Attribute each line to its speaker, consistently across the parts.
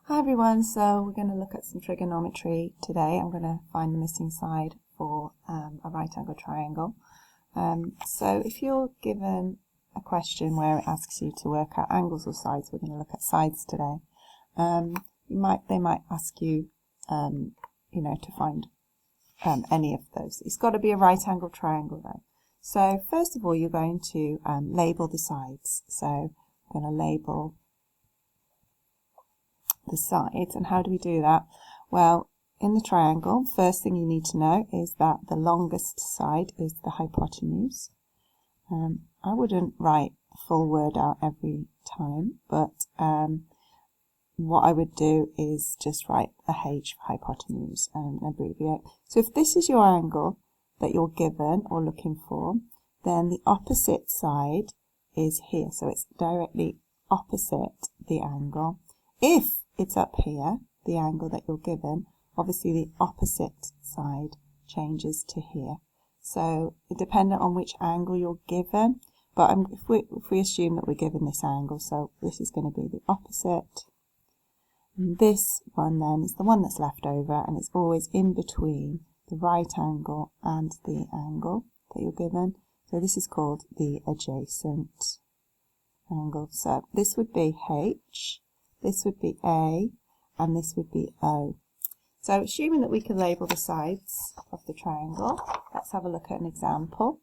Speaker 1: Hi everyone, so we're going to look at some trigonometry today. I'm going to find the missing side for a right angle triangle. So if you're given a question where it asks you to work out angles or sides, we're going to look at sides today. They might ask you, to find any of those. It's got to be a right angle triangle though. So first of all, you're going to label the sides. So I'm going to label the sides. And how do we do that? Well, in the triangle, first thing you need to know is that the longest side is the hypotenuse. I wouldn't write the full word out every time, but what I would do is just write a H for hypotenuse and abbreviate. So if this is your angle that you're given or looking for, then the opposite side is here. So it's directly opposite the angle. If it's up here, the angle that you're given, obviously the opposite side changes to here. So dependent on which angle you're given, but if we assume that we're given this angle, so this is going to be the opposite. And this one then is the one that's left over, and it's always in between the right angle and the angle that you're given. So this is called the adjacent angle. So this would be H, this would be A, and this would be O. So assuming that we can label the sides of the triangle, let's have a look at an example.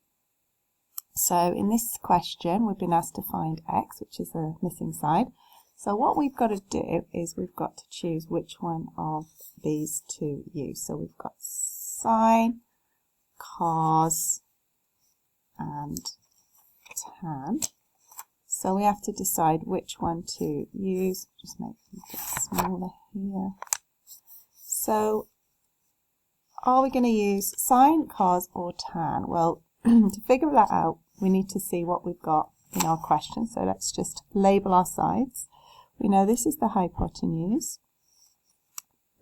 Speaker 1: So in this question, we've been asked to find x, which is the missing side. So what we've got to do is we've got to choose which one of these to use. So we've got sine, cos, and tan. So we have to decide which one to use. Just make it a bit smaller here. So are we going to use sine, cos, or tan? Well, to figure that out, we need to see what we've got in our question. So let's just label our sides. We know this is the hypotenuse.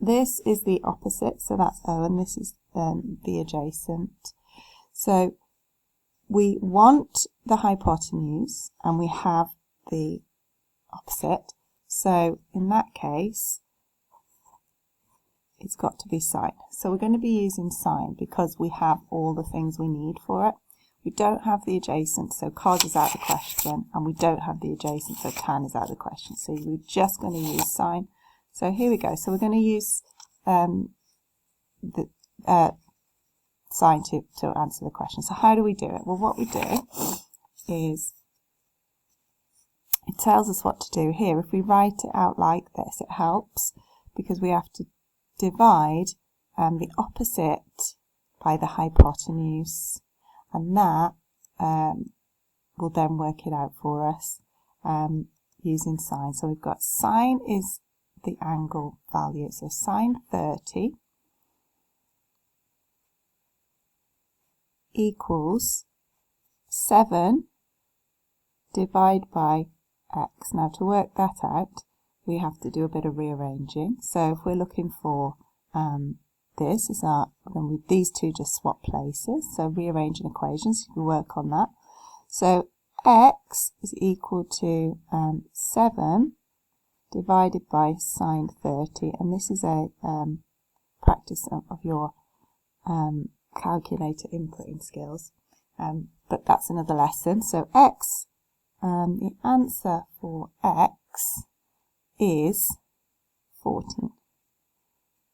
Speaker 1: This is the opposite, so that's O, and this is the adjacent. So we want the hypotenuse and we have the opposite. So in that case, it's got to be sine. So we're going to be using sine because we have all the things we need for it. We don't have the adjacent, so cos is out of the question, and we don't have the adjacent, so tan is out of the question. So we're just going to use sine. So here we go. So we're going to use the sine to answer the question. So how do we do it? Well, what we do is it tells us what to do here. If we write it out like this, it helps because we have to divide the opposite by the hypotenuse, and that will then work it out for us using sine. So we've got sine is the angle value, so sine 30 equals 7 divided by x. Now to work that out, we have to do a bit of rearranging. So if we're looking for this is then with these two just swap places. So rearranging equations, you can work on that. So x is equal to 7 divided by sine 30, and this is a practice of your calculator inputting skills, but that's another lesson. So x, the answer for x is 14.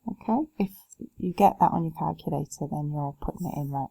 Speaker 1: Okay, if you get that on your calculator, then you're putting it in right.